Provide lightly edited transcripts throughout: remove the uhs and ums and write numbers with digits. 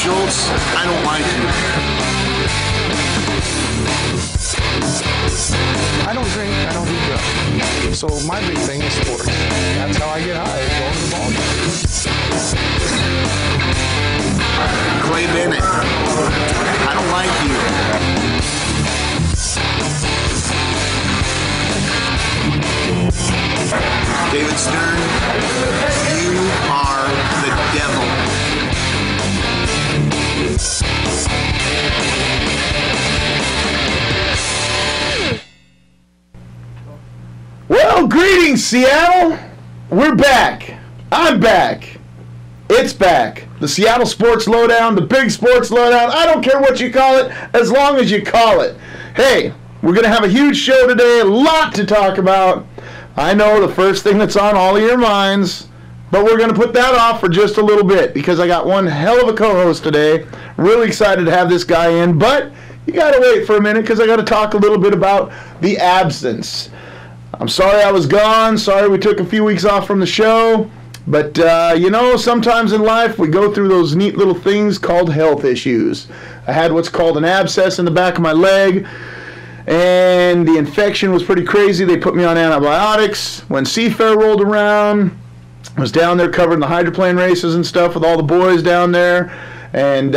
Schultz, I don't like you. I don't drink, I don't do drugs. So my big thing is sports. That's how I get high, is going to the ball game. Clay Bennett, I don't like you. David Stern, you are the devil. Well, greetings, Seattle. We're back. I'm back. It's back. The Seattle Sports Lowdown, the Big Sports Lowdown. I don't care what you call it, as long as you call it. Hey, we're going to have a huge show today, a lot to talk about. I know the first thing that's on all of your minds, but we're going to put that off for just a little bit because I got one hell of a co-host today. Really excited to have this guy in, but you got to wait for a minute because I got to talk a little bit about the absence. I'm sorry I was gone. Sorry we took a few weeks off from the show. But, you know, sometimes in life we go through those neat little things called health issues. I had what's called an abscess in the back of my leg, and the infection was pretty crazy. They put me on antibiotics. When Seafair rolled around, I was down there covering the hydroplane races and stuff with all the boys down there. And,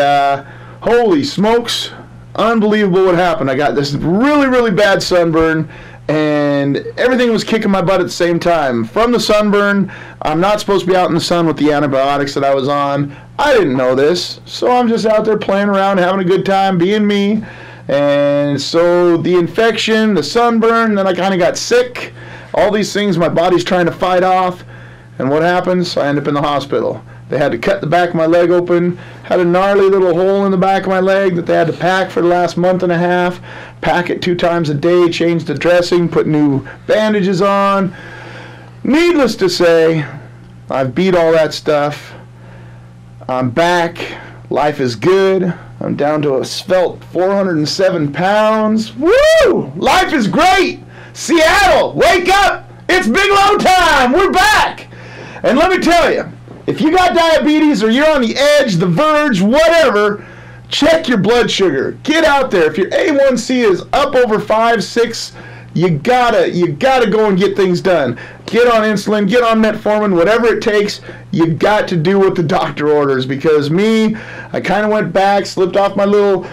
holy smokes, unbelievable what happened. I got this really, really bad sunburn. And everything was kicking my butt at the same time. From the sunburn, I'm not supposed to be out in the sun with the antibiotics that I was on. I didn't know this, so I'm just out there playing around, having a good time, being me. And so the infection, the sunburn, then I kind of got sick. All these things my body's trying to fight off. And what happens? I end up in the hospital. They had to cut the back of my leg open, had a gnarly little hole in the back of my leg that they had to pack for the last month and a half, pack it 2 times a day, change the dressing, put new bandages on. Needless to say, I've beat all that stuff. I'm back. Life is good. I'm down to a svelte 407 pounds. Woo! Life is great! Seattle, wake up! It's Big Low time! We're back! And let me tell you, if you got diabetes or you're on the edge, the verge, whatever, check your blood sugar. Get out there. If your A1C is up over 5, 6, you gotta go and get things done. Get on insulin, get on metformin, whatever it takes. You got to do what the doctor orders, because me, I kind of went back, slipped off my little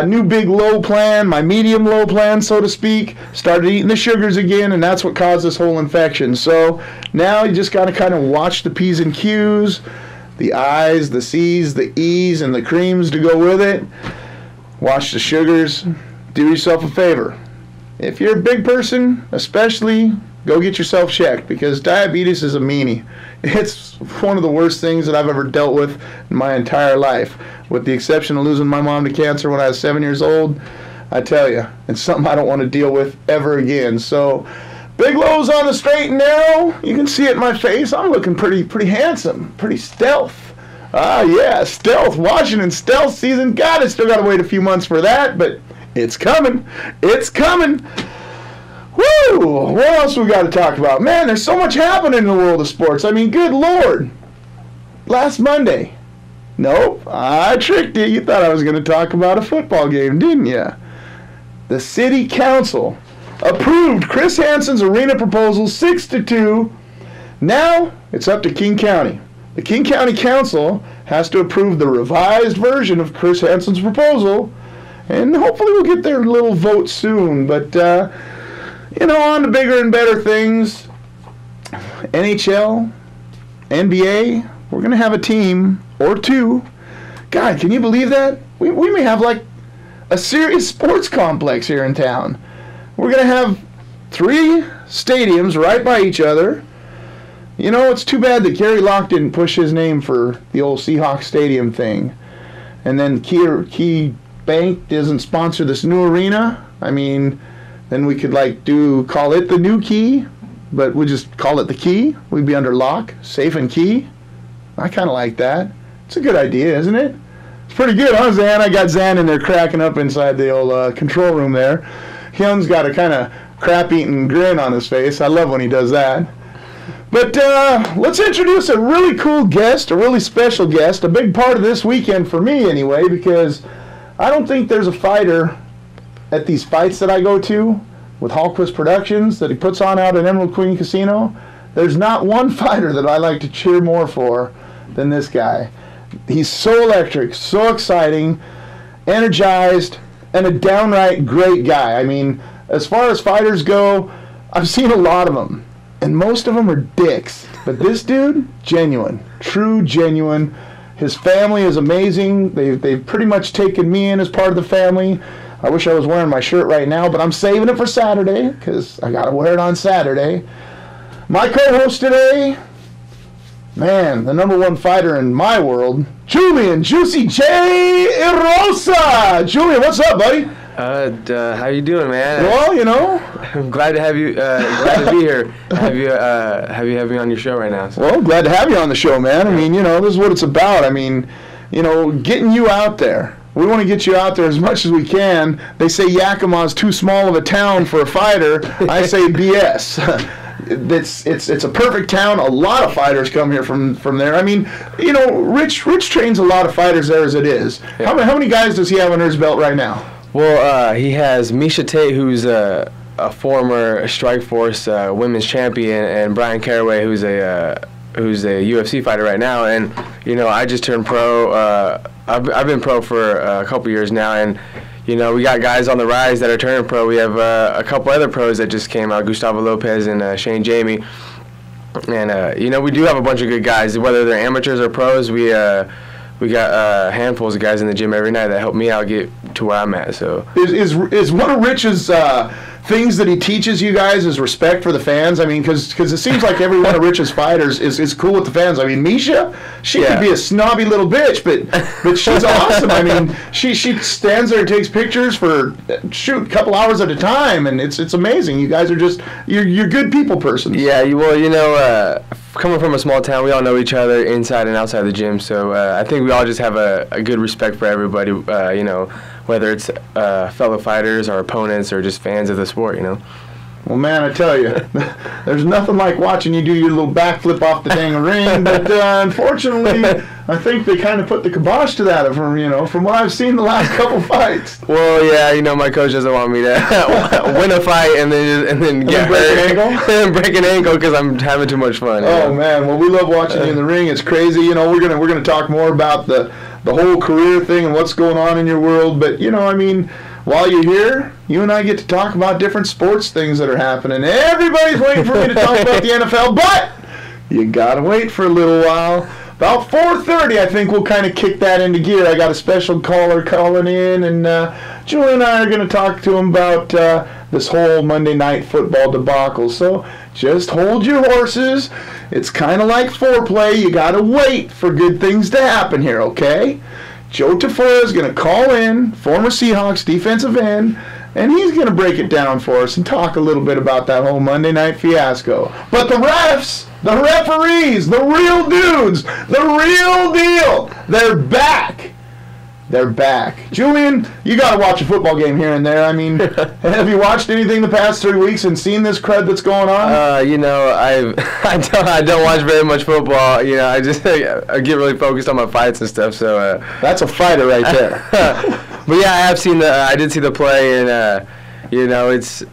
new big low plan, my medium low plan, so to speak, started eating the sugars again, and that's what caused this whole infection. So now you just got to kind of watch the P's and Q's, the I's, the C's, the E's, and the creams to go with it. Watch the sugars. Do yourself a favor. If you're a big person, especially, go get yourself checked, because diabetes is a meanie. It's one of the worst things that I've ever dealt with in my entire life. With the exception of losing my mom to cancer when I was 7 years old, I tell you, it's something I don't want to deal with ever again. So, Big Low's on the straight and narrow. You can see it in my face. I'm looking pretty handsome, pretty stealth. Yeah, stealth. Washington stealth season. God, I still got to wait a few months for that, but it's coming. It's coming. Woo! What else we got to talk about? Man, there's so much happening in the world of sports. I mean, good Lord. Last Monday. Nope, I tricked you. You thought I was going to talk about a football game, didn't you? The city council approved Chris Hansen's arena proposal 6-2. Now it's up to King County. The King County Council has to approve the revised version of Chris Hansen's proposal, and hopefully we'll get their little vote soon. But, you know, on to bigger and better things. NHL, NBA, we're going to have a team or two. God, can you believe that? We may have like a serious sports complex here in town. We're going to have 3 stadiums right by each other. You know, it's too bad that Gary Locke didn't push his name for the old Seahawks Stadium thing. And then Key Bank doesn't sponsor this new arena. I mean, then we could call it the new Key, but we just call it the Key. We'd be under lock, safe and key. I kind of like that. It's a good idea, isn't it? It's pretty good, huh, Zan? I got Zan in there cracking up inside the old control room there. Hyun's got a kind of crap-eating grin on his face. I love when he does that. But let's introduce a really cool guest, a really special guest, a big part of this weekend for me anyway, because I don't think there's a fighter at these fights that I go to with Hallquist Productions that he puts on out at Emerald Queen Casino. There's not one fighter that I like to cheer more for than this guy. He's so electric, so exciting, energized, and a downright great guy. I mean, as far as fighters go, I've seen a lot of them, and most of them are dicks. But this dude, genuine, true genuine. His family is amazing. They've pretty much taken me in as part of the family. I wish I was wearing my shirt right now, but I'm saving it for Saturday because I got to wear it on Saturday. My co-host today, man, the #1 fighter in my world, Julian Juicy J. Irosa. Julian, what's up, buddy? How you doing, man? Well, you know, I'm glad to have you. Glad to be here. Have you me on your show right now? So. well, glad to have you on the show, man. I mean, you know, this is what it's about. I mean, you know, getting you out there. We want to get you out there as much as we can. They say Yakima's too small of a town for a fighter. I say BS. It's a perfect town. A lot of fighters come here from there. I mean, you know, Rich trains a lot of fighters there as it is. Yeah. How many guys does he have under his belt right now? Well, he has Misha Tate, who's a former Strikeforce women's champion, and Brian Caraway, who's a UFC fighter right now. And you know, I just turned pro. I've been pro for a couple years now, and you know, we got guys on the rise that are turning pro. We have a couple other pros that just came out, Gustavo Lopez and Shane Jamie. And you know, we do have a bunch of good guys, whether they're amateurs or pros. We got handfuls of guys in the gym every night that help me out get to where I'm at. So is one of Rich's things that he teaches you guys is respect for the fans? I mean, because it seems like every one of Rich's fighters is cool with the fans. I mean, Misha, she could be a snobby little bitch, but she's awesome. I mean, she stands there and takes pictures for a couple hours at a time, and it's amazing. You guys are just you're good people persons. Yeah, well, you know, coming from a small town, we all know each other inside and outside the gym. So I think we all just have a good respect for everybody. You know, whether it's fellow fighters or opponents or just fans of the sport, you know. Well, man, I tell you, there's nothing like watching you do your little backflip off the dang ring. But unfortunately, I think they kind of put the kibosh to that from what I've seen the last couple fights. Well, yeah, you know, my coach doesn't want me to win a fight and then get hurt and break an ankle because I'm having too much fun. Oh, know? Man, well, we love watching you in the ring. It's crazy. You know, we're gonna talk more about the whole career thing and what's going on in your world. But you know, I mean, while you're here, you and I get to talk about different sports things that are happening. Everybody's waiting for me to talk about the NFL, but you gotta wait for a little while. About 4:30, I think we'll kind of kick that into gear. I got a special caller calling in, and Julie and I are going to talk to him about this whole Monday Night Football debacle. So just hold your horses. It's kind of like foreplay. You got to wait for good things to happen here, okay? Joe Tafura is going to call in, former Seahawks defensive end, and he's going to break it down for us and talk a little bit about that whole Monday night fiasco. But the refs, the referees, the real dudes, the real deal, they're back. They're back. Julian, you got to watch a football game here and there. I mean, have you watched anything the past 3 weeks and seen this crud that's going on? You know, I don't watch very much football. You know, I get really focused on my fights and stuff. So that's a fighter right there. But yeah, I did see the play, and you know, as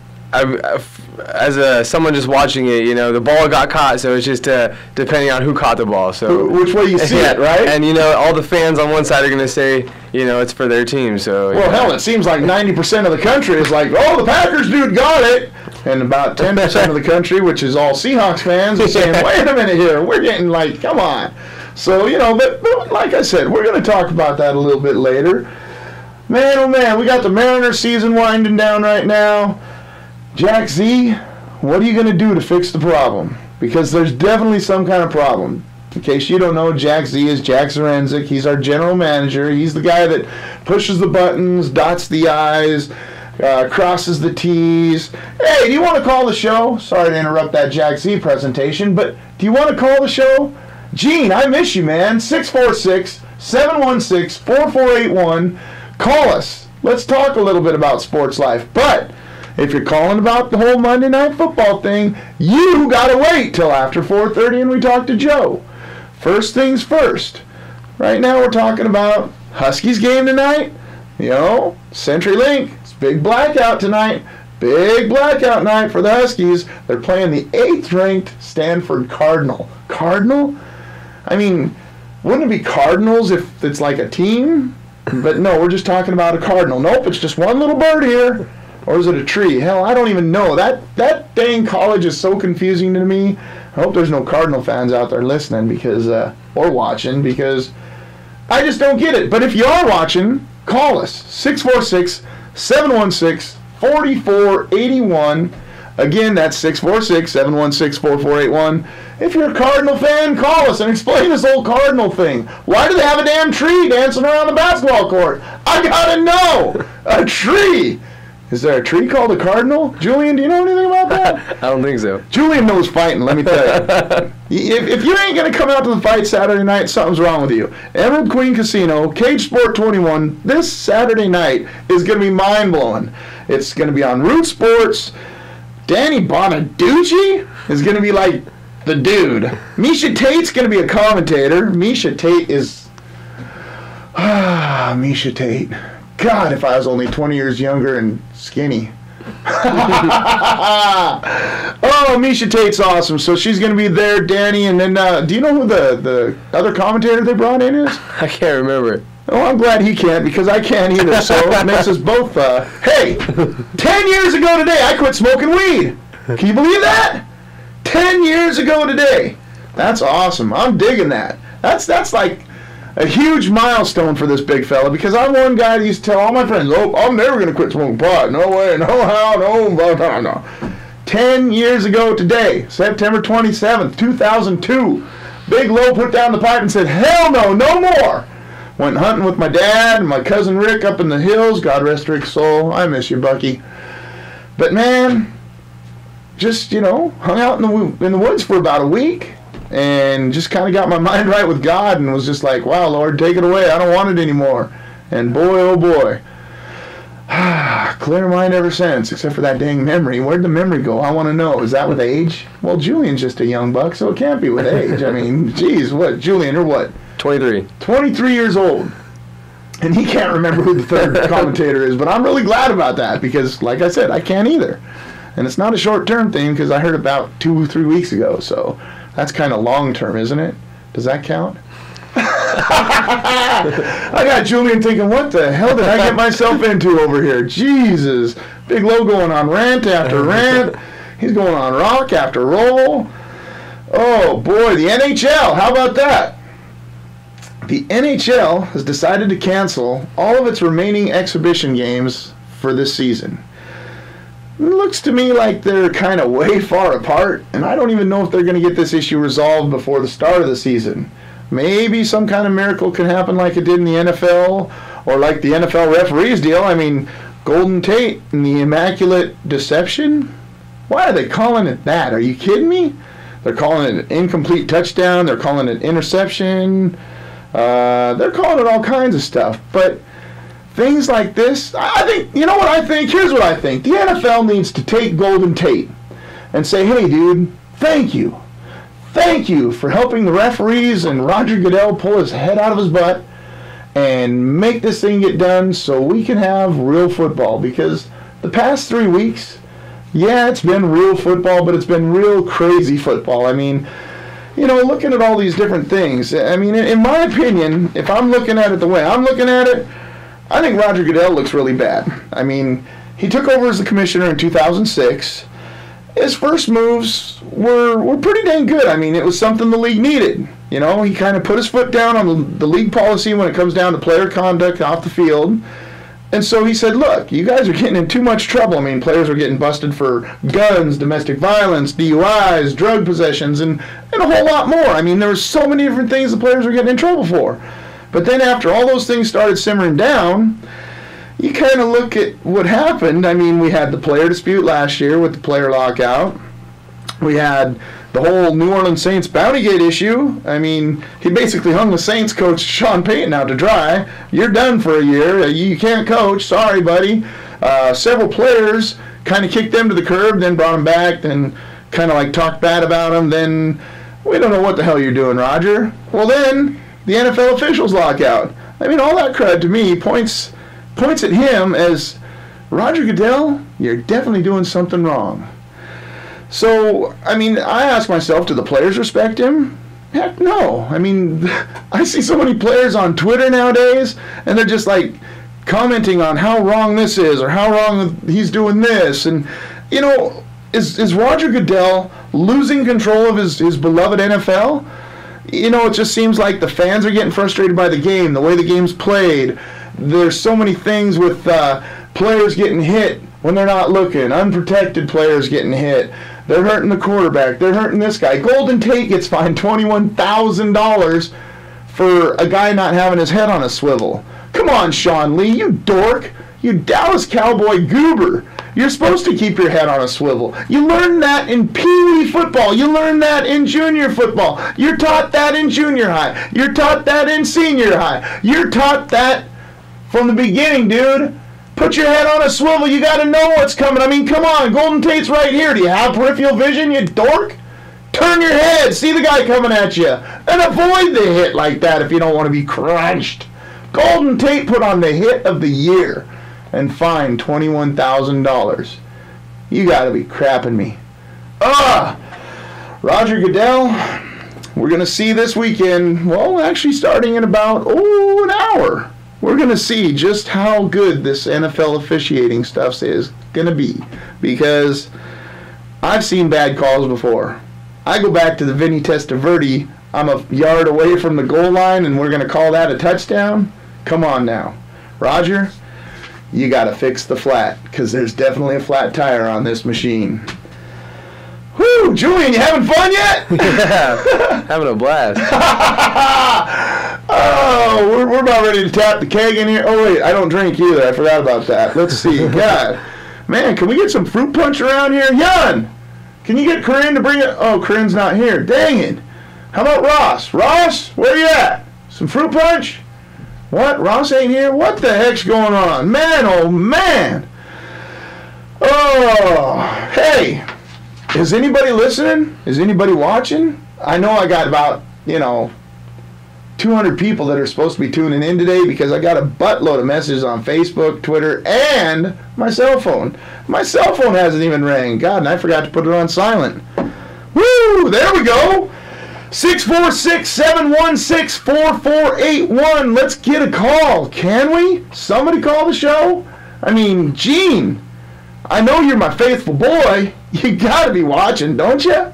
someone just watching it, you know, the ball got caught, so it's just depending on who caught the ball. So which way you see it, right? And you know, all the fans on one side are gonna say, you know, it's for their team. So well, hell, it seems like 90% of the country is like, oh, the Packers dude got it, and about 10% of the country, which is all Seahawks fans, is saying, wait a minute here, we're getting like, come on. So you know, but like I said, we're gonna talk about that a little bit later. Man, oh man, we got the Mariners season winding down right now. Jack Z, what are you going to do to fix the problem? Because there's definitely some kind of problem. In case you don't know, Jack Z is Jack Zarenzik. He's our general manager. He's the guy that pushes the buttons, dots the I's, crosses the T's. Hey, do you want to call the show? Sorry to interrupt that Jack Z presentation, but do you want to call the show? Gene, I miss you, man. 646-716-4481. Call us. Let's talk a little bit about sports life. But If you're calling about the whole Monday Night Football thing, you gotta wait till after 4:30 and we talk to Joe. First things first. Right now we're talking about Huskies game tonight. CenturyLink. It's big blackout tonight. Big blackout night for the Huskies. They're playing the 8th-ranked Stanford Cardinal. Cardinal? I mean, wouldn't it be Cardinals if it's like a team? But no, we're just talking about a cardinal. Nope, it's just one little bird here. Or is it a tree? Hell, I don't even know. That dang college is so confusing to me. I hope there's no Cardinal fans out there listening because or watching, because I just don't get it. But if you are watching, call us. 646-716-4481. Again, that's 646-716-4481. If you're a Cardinal fan, call us and explain this whole Cardinal thing. Why do they have a damn tree dancing around the basketball court? I gotta know! A tree! Is there a tree called a cardinal? Julian, do you know anything about that? I don't think so. Julian knows fighting, let me tell you. If you ain't going to come out to the fight Saturday night, something's wrong with you. Emerald Queen Casino, Cage Sport 21, this Saturday night is going to be mind-blowing. It's going to be on Root Sports. Danny Bonaducci is going to be like the dude. Misha Tate's going to be a commentator. Misha Tate is... Misha Tate. God, if I was only 20 years younger and skinny. Oh, Misha Tate's awesome. So she's going to be there, Danny. And then, do you know who the other commentator they brought in is? I can't remember. Oh, I'm glad he can't because I can't either. So it makes us both, hey, 10 years ago today, I quit smoking weed. Can you believe that? 10 years ago today. That's awesome. I'm digging that. That's like a huge milestone for this big fella, because I'm one guy that used to tell all my friends, oh, I'm never going to quit smoking pot. No way, no how, no. 10 years ago today, September 27th, 2002, Big Low put down the pipe and said, hell no, no more. Went hunting with my dad and my cousin Rick up in the hills. God rest Rick's soul. I miss you, Bucky. But man, just, hung out in the woods for about a week. And just kind of got my mind right with God and was just like, wow, Lord, take it away. I don't want it anymore. And boy, oh boy. Clear mind ever since, except for that dang memory. Where'd the memory go? I want to know. Is that with age? Well, Julian's just a young buck, so it can't be with age. I mean, geez, what? Julian, or what? 23. 23 years old. And he can't remember who the third commentator is, but I'm really glad about that because, like I said, I can't either. And it's not a short-term thing because I heard about 2 or 3 weeks ago, so... That's kind of long-term, isn't it? Does that count? I got Julian thinking, what the hell did I get myself into over here? Jesus. Big Low going on rant after rant. He's going on rock after roll. Oh, boy, the NHL. How about that? The NHL has decided to cancel all of its remaining exhibition games for this season. It looks to me like they're kind of way far apart, and I don't even know if they're going to get this issue resolved before the start of the season. Maybe some kind of miracle can happen like it did in the NFL, or like the NFL referees deal. I mean, Golden Tate and the Immaculate Deception? Why are they calling it that? Are you kidding me? They're calling it an incomplete touchdown. They're calling it interception. They're calling it all kinds of stuff, but... Things like this, I think, you know what I think? Here's what I think. The NFL needs to take Golden Tate and say, hey, dude, thank you. Thank you for helping the referees and Roger Goodell pull his head out of his butt and make this thing get done so we can have real football. Because the past 3 weeks, yeah, it's been real football, but it's been real crazy football. I mean, looking at all these different things, I mean, in my opinion, if I'm looking at it the way I'm looking at it, I think Roger Goodell looks really bad. I mean, he took over as the commissioner in 2006. His first moves were pretty dang good. I mean, it was something the league needed. He kind of put his foot down on the league policy when it comes down to player conduct off the field. And so he said, look, you guys are getting in too much trouble. I mean, players are getting busted for guns, domestic violence, DUIs, drug possessions, and a whole lot more. I mean, there were so many different things the players were getting in trouble for. But then after all those things started simmering down, you kind of look at what happened. I mean, we had the player dispute last year with the player lockout. We had the whole New Orleans Saints Bountygate issue. I mean, he basically hung the Saints coach Sean Payton out to dry. You're done for a year. You can't coach. Sorry, buddy. Several players kind of kicked them to the curb, then brought them back, then kind of like talked bad about them, then we don't know what the hell you're doing, Roger. Well, then the NFL officials lock out. I mean, all that crud to me points at him as, Roger Goodell, you're definitely doing something wrong. So, I mean, I ask myself, do the players respect him? Heck no. I mean, I see so many players on Twitter nowadays, and they're just like commenting on how wrong this is or how wrong he's doing this. And, you know, is Roger Goodell losing control of his beloved NFL? You know, it just seems like the fans are getting frustrated by the game, the way the game's played. There's so many things with players getting hit when they're not looking, unprotected players getting hit. They're hurting the quarterback. They're hurting this guy. Golden Tate gets fined $21,000 for a guy not having his head on a swivel. Come on, Sean Lee, you dork. You Dallas Cowboy goober. You're supposed to keep your head on a swivel. You learn that in Pee-wee football. You learn that in junior football. You're taught that in junior high. You're taught that in senior high. You're taught that from the beginning, dude. Put your head on a swivel. You got to know what's coming. I mean, come on. Golden Tate's right here. Do you have peripheral vision, you dork? Turn your head. See the guy coming at you. And avoid the hit like that if you don't want to be crunched. Golden Tate put on the hit of the year and fined $21,000. You got to be crapping me. Roger Goodell, we're going to see this weekend, well, actually starting in about, an hour. We're going to see just how good this NFL officiating stuff is going to be, because I've seen bad calls before. I go back to the Vinny Testaverde, I'm a yard away from the goal line and we're going to call that a touchdown. Come on now. Roger, you got to fix the flat, because there's definitely a flat tire on this machine. Whoo, Julian, you having fun yet? Yeah, having a blast. We're about ready to tap the keg in here. Oh, wait, I don't drink either. I forgot about that. Let's see. God, man, can we get some fruit punch around here? Jan, can you get Corinne to bring it? Oh, Corinne's not here. Dang it. How about Ross? Ross, where you at? Some fruit punch? What? Ross ain't here? What the heck's going on? Man, oh, man. Oh, hey. Is anybody listening? Is anybody watching? I know I got about, 200 people that are supposed to be tuning in today, because I got a buttload of messages on Facebook, Twitter, and my cell phone. My cell phone hasn't even rang. God, and I forgot to put it on silent. Woo! There we go. 646-716-4481. Let's get a call. Can we? Somebody call the show? I mean, Gene, I know you're my faithful boy. You got to be watching, don't you?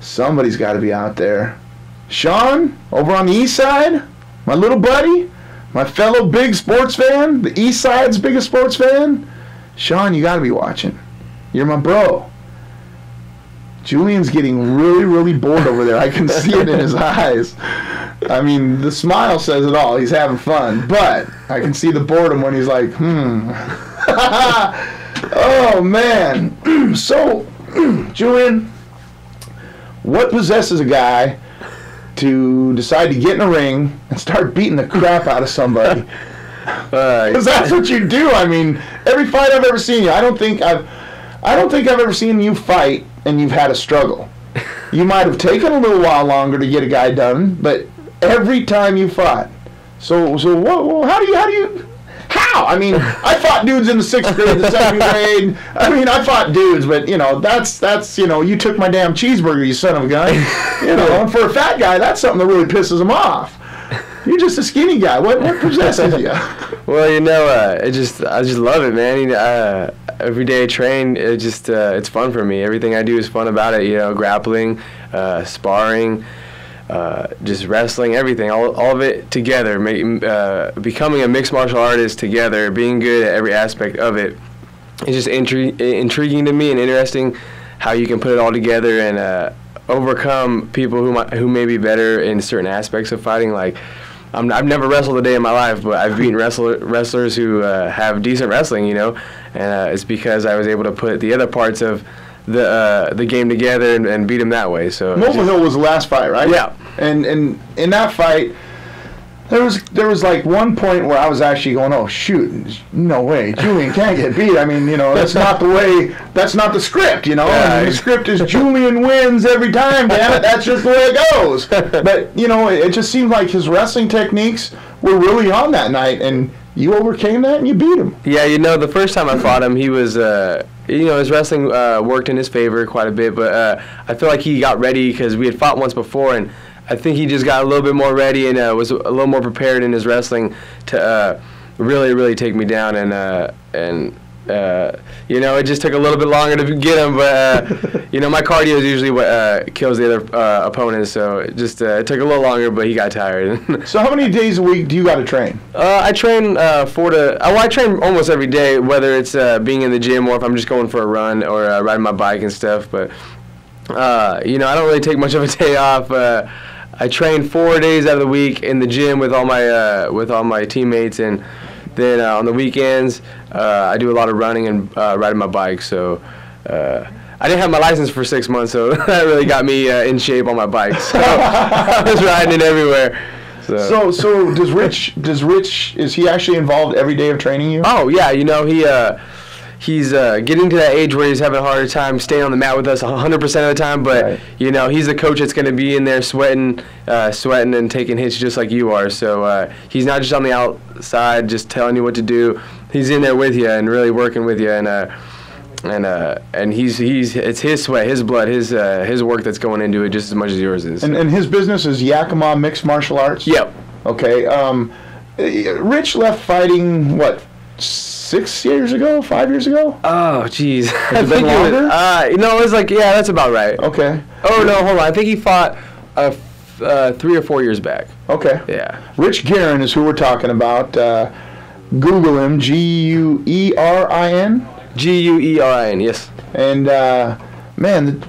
Somebody's got to be out there. Sean, over on the east side, my little buddy, my fellow big sports fan, the east side's biggest sports fan. Sean, you got to be watching. You're my bro. Julian's getting really, really bored over there. I can see it in his eyes. I mean, the smile says it all. He's having fun. But I can see the boredom when he's like, Oh, man. So, Julian, what possesses a guy to decide to get in a ring and start beating the crap out of somebody? Because that's what you do. I mean, every fight I've ever seen you, I don't think I've ever seen you fight and you've had a struggle. You might have taken a little while longer to get a guy done, but every time you fought. So what, how do you how? I mean, I fought dudes in the 6th grade, the 7th grade. I mean, I fought dudes, but that's you took my damn cheeseburger, you son of a gun. And for a fat guy, that's something that really pisses him off. You're just a skinny guy. What possesses you? Well, I just love it, man. Every day I train, it's fun for me. Everything I do is fun about it. Grappling, sparring, just wrestling, everything, all of it together. Becoming a mixed martial artist together, being good at every aspect of it. It's just intriguing to me and interesting how you can put it all together and overcome people who may be better in certain aspects of fighting. Like, I've never wrestled a day in my life, but I've beaten wrestlers who have decent wrestling, and it's because I was able to put the other parts of the game together and beat them that way. So Mobile Hill was the last fight, right? Yeah. And in that fight, There was like one point where I was actually going, oh shoot, no way, Julian can't get beat. I mean, that's not the way, that's not the script, Yeah, I mean, the script is Julian wins every time, damn it, that's just the way it goes. But, it just seemed like his wrestling techniques were really on that night, and you overcame that and you beat him. Yeah, the first time I fought him, he was, his wrestling worked in his favor quite a bit, but I feel like he got ready because we had fought once before, and I think he just got a little bit more ready and was a little more prepared in his wrestling to really, really take me down. And it just took a little bit longer to get him. But, my cardio is usually what kills the other opponents. So it took a little longer, but he got tired. So how many days a week do you got to train? I train I train almost every day, whether it's being in the gym or if I'm just going for a run or riding my bike and stuff. But, I don't really take much of a day off. I train 4 days out of the week in the gym with all my teammates, and then on the weekends I do a lot of running and riding my bike. So I didn't have my license for 6 months, so that really got me in shape on my bike. So I was riding it everywhere. So does Rich is he actually involved every day of training you? Oh yeah, he's getting to that age where he's having a harder time staying on the mat with us 100% of the time, but right. He's the coach that's going to be in there sweating and taking hits just like you are. So he's not just on the outside just telling you what to do. He's in there with you and really working with you, and it's his sweat, his blood, his work that's going into it just as much as yours is. And his business is Yakima Mixed Martial Arts? Yep. Okay. Rich left fighting, what, 5 years ago? Oh, jeez. Has it been longer? It was like, yeah, that's about right. Okay. Oh, no, hold on. I think he fought 3 or 4 years back. Okay. Yeah. Rich Guerin is who we're talking about. Google him, Guerin. Guerin, yes. And, man,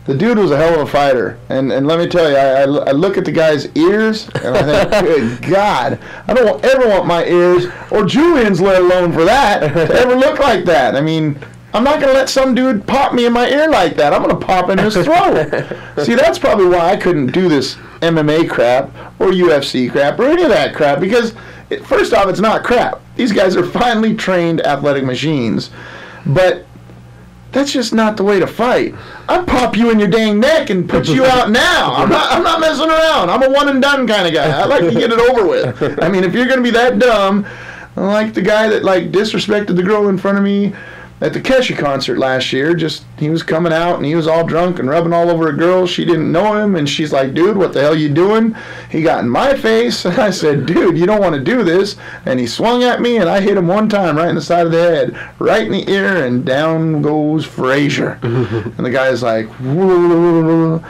the dude was a hell of a fighter. And let me tell you, I look at the guy's ears, and I think, good God, I don't ever want my ears, or Julian's let alone for that, to ever look like that. I mean, I'm not going to let some dude pop me in my ear like that. I'm going to pop in his throat. See, that's probably why I couldn't do this MMA crap or UFC crap or any of that crap, because, first off, it's not crap. These guys are finely trained athletic machines. But that's just not the way to fight. I'd pop you in your dang neck and put you out now. I'm not messing around. I'm a one and done kind of guy. I like to get it over with. I mean, if you're going to be that dumb, like the guy that disrespected the girl in front of me at the Kesha concert last year, he was coming out and he was all drunk and rubbing all over a girl. She didn't know him, and she's like, dude, what the hell you doing? He got in my face, and I said, dude, you don't want to do this. And he swung at me, and I hit him one time right in the side of the head, right in the ear, and down goes Frazier. And the guy's like, whoa.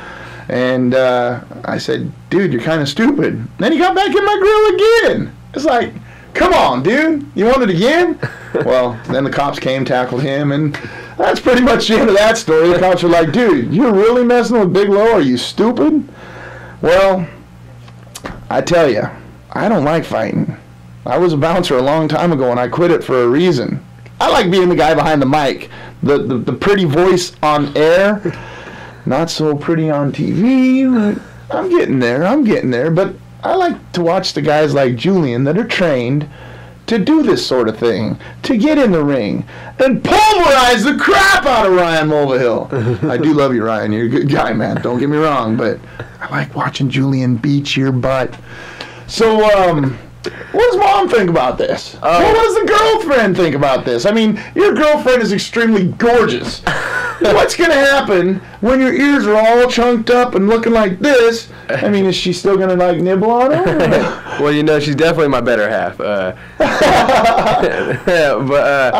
And I said, dude, you're kind of stupid. And then he got back in my grill again. It's like, come on, dude. You want it again? Well, then the cops came, tackled him, and that's pretty much the end of that story. The cops were like, dude, you're really messing with Big Low? Are you stupid? Well, I tell you, I don't like fighting. I was a bouncer a long time ago, and I quit it for a reason. I like being the guy behind the mic, the pretty voice on air, not so pretty on TV. But I'm getting there, but I like to watch the guys like Julian that are trained to do this sort of thing, to get in the ring and pulverize the crap out of Ryan Mulvihill. I do love you, Ryan. You're a good guy, man. Don't get me wrong, but I like watching Julian beat your butt. So, what does Mom think about this? What does the girlfriend think about this? I mean, your girlfriend is extremely gorgeous. What's going to happen when your ears are all chunked up and looking like this? I mean, is she still going to, nibble on them? Well, she's definitely my better half. But I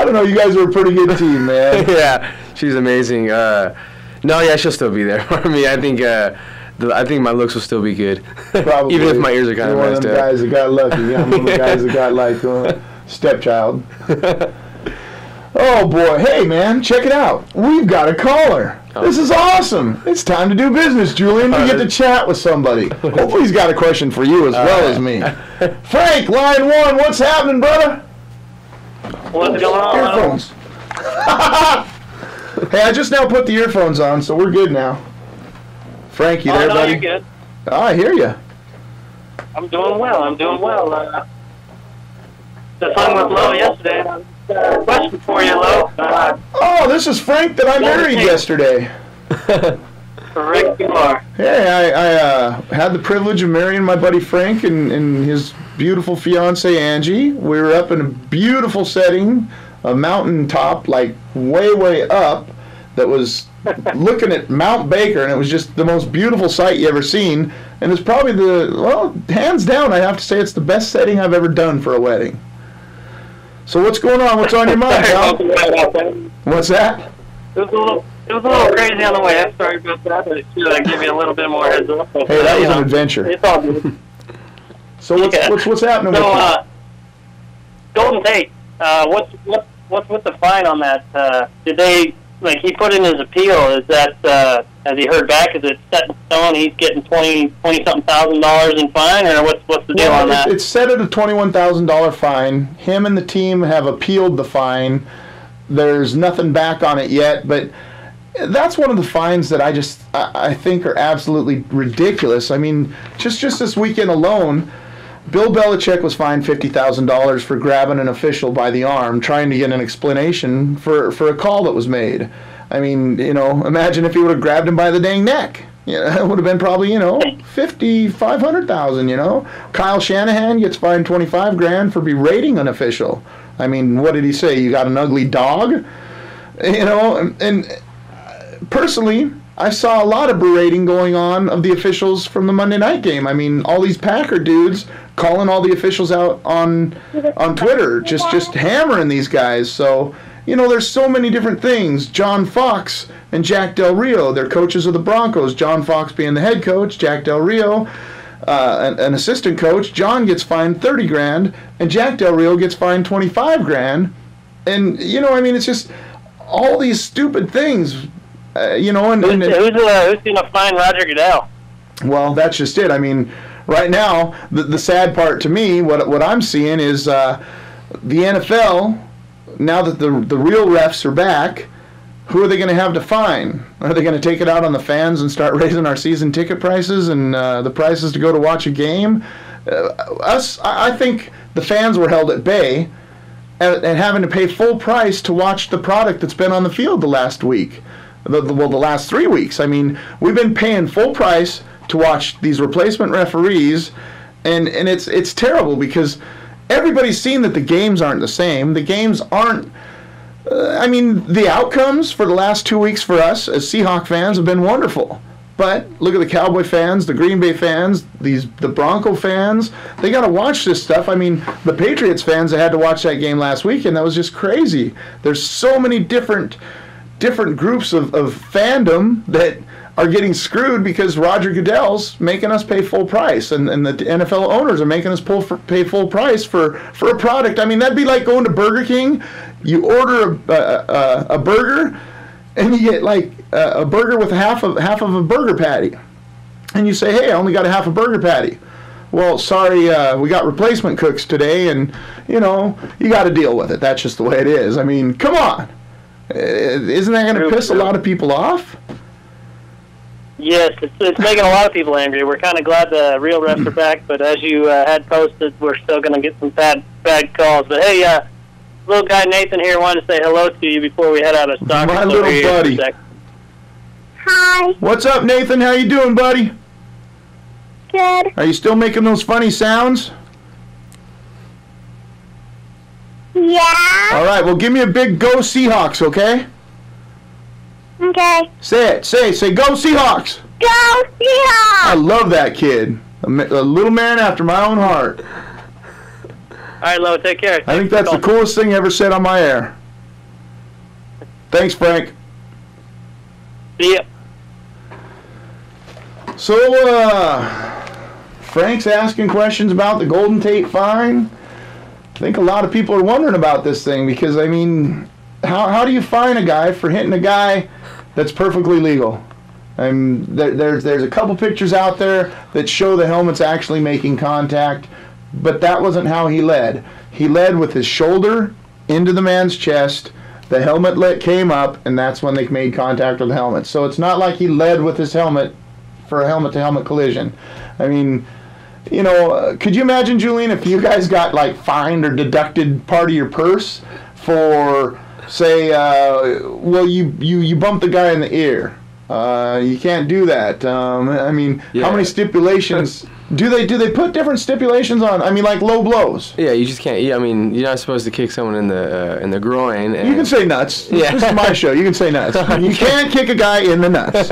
don't know. You guys are a pretty good team, man. Yeah, she's amazing. She'll still be there for me. I think my looks will still be good. Probably. Even if my ears are kind of messed up. One of them guys that got lucky. I'm one of the guys that got, stepchild. Oh, boy. Hey, man, check it out. We've got a caller. Oh. This is awesome. It's time to do business, Julian. We get to chat with somebody. Hopefully he's got a question for you as well as me. Frank, line 1, what's happening, brother? What's going on? Earphones. Hey, I just now put the earphones on, so we're good now. Frank, you there, buddy? You're good. Oh, I hear you. I'm doing well. Just hung with Lo yesterday. Question for you, Lo. Oh, this is Frank that I married yesterday. Correct, you are. Hey, I had the privilege of marrying my buddy Frank and his beautiful fiancee Angie. We were up in a beautiful setting, a mountaintop, like way up, that was looking at Mount Baker, and it was just the most beautiful sight you ever seen. And it's probably hands down, I have to say, it's the best setting I've ever done for a wedding. So what's going on? What's on your mind, pal? What's that? It was a little crazy on the way. I'm sorry about that. I should give you a little bit more heads up. Hey, that was an adventure. It's all good. So what's happening with you? Golden Tate, what's with the fine on that? Did they, he put in his appeal, is that, has he heard back? Is it set in stone? He's getting $20-something thousand in fine, or what's the deal on that? It's set at a $21,000 fine. Him and the team have appealed the fine. There's nothing back on it yet, but that's one of the fines that I think are absolutely ridiculous. I mean, just this weekend alone, Bill Belichick was fined $50,000 for grabbing an official by the arm, trying to get an explanation for a call that was made. I mean, imagine if he would have grabbed him by the dang neck. It would have been probably, $500,000, Kyle Shanahan gets fined $25,000 for berating an official. I mean, what did he say? You got an ugly dog? And personally, I saw a lot of berating going on of the officials from the Monday night game. I mean, all these Packer dudes calling all the officials out on Twitter, just hammering these guys. So, there's so many different things. John Fox and Jack Del Rio, they're coaches of the Broncos. John Fox being the head coach, Jack Del Rio, an assistant coach. John gets fined $30,000, and Jack Del Rio gets fined $25,000. And, it's just all these stupid things. Who's going to fine Roger Goodell? Well, that's just it. I mean, right now, the sad part to me, what I'm seeing is the NFL, now that the real refs are back, who are they going to have to fine? Are they going to take it out on the fans and start raising our season ticket prices and the prices to go to watch a game? I think the fans were held at bay and having to pay full price to watch the product that's been on the field the last week. The last 3 weeks. I mean, we've been paying full price to watch these replacement referees, and it's terrible because everybody's seen that the games aren't the same. The games aren't. The outcomes for the last 2 weeks for us as Seahawk fans have been wonderful. But look at the Cowboy fans, the Green Bay fans, the Bronco fans. They got to watch this stuff. I mean, the Patriots fans that had to watch that game last week, and that was just crazy. There's so many different groups of fandom that are getting screwed because Roger Goodell's making us pay full price, and the NFL owners are making us pay full price for a product. I mean, that'd be like going to Burger King. You order a burger, and you get a burger with half of a burger patty, and you say, "Hey, I only got a half a burger patty." Well, sorry, we got replacement cooks today, and you got to deal with it. That's just the way it is. I mean, come on. Isn't that going to piss a lot of people off? Yes, it's making a lot of people angry. We're kind of glad the real refs are back, but as you had posted, we're still going to get some bad calls. But hey, little guy Nathan here wanted to say hello to you before we head out of stock. My little buddy. Hi. What's up, Nathan? How you doing, buddy? Good. Are you still making those funny sounds? Yeah. All right, well, give me a big go Seahawks, okay? Okay. Say it. Say go Seahawks. Go Seahawks. I love that kid. A little man after my own heart. All right, Lo, take care. I think that's the coolest thing ever said on my air. Thanks, Frank. See ya. So, Frank's asking questions about the Golden Tate fine. I think a lot of people are wondering about this thing because, I mean, how do you fine a guy for hitting a guy that's perfectly legal? There's a couple pictures out there that show the helmet's actually making contact, but that wasn't how he led. He led with his shoulder into the man's chest. The helmet came up, and that's when they made contact with the helmet. So it's not like he led with his helmet for a helmet-to-helmet collision. I mean, could you imagine, Julian, if you guys got like fined or deducted part of your purse for, say, you bumped the guy in the ear? You can't do that. How many stipulations? Do they put different stipulations on? I mean, like low blows. Yeah, you just can't. Yeah, I mean, you're not supposed to kick someone in the groin. And you can say nuts. Yeah. This is my show. You can say nuts. You can't kick a guy in the nuts.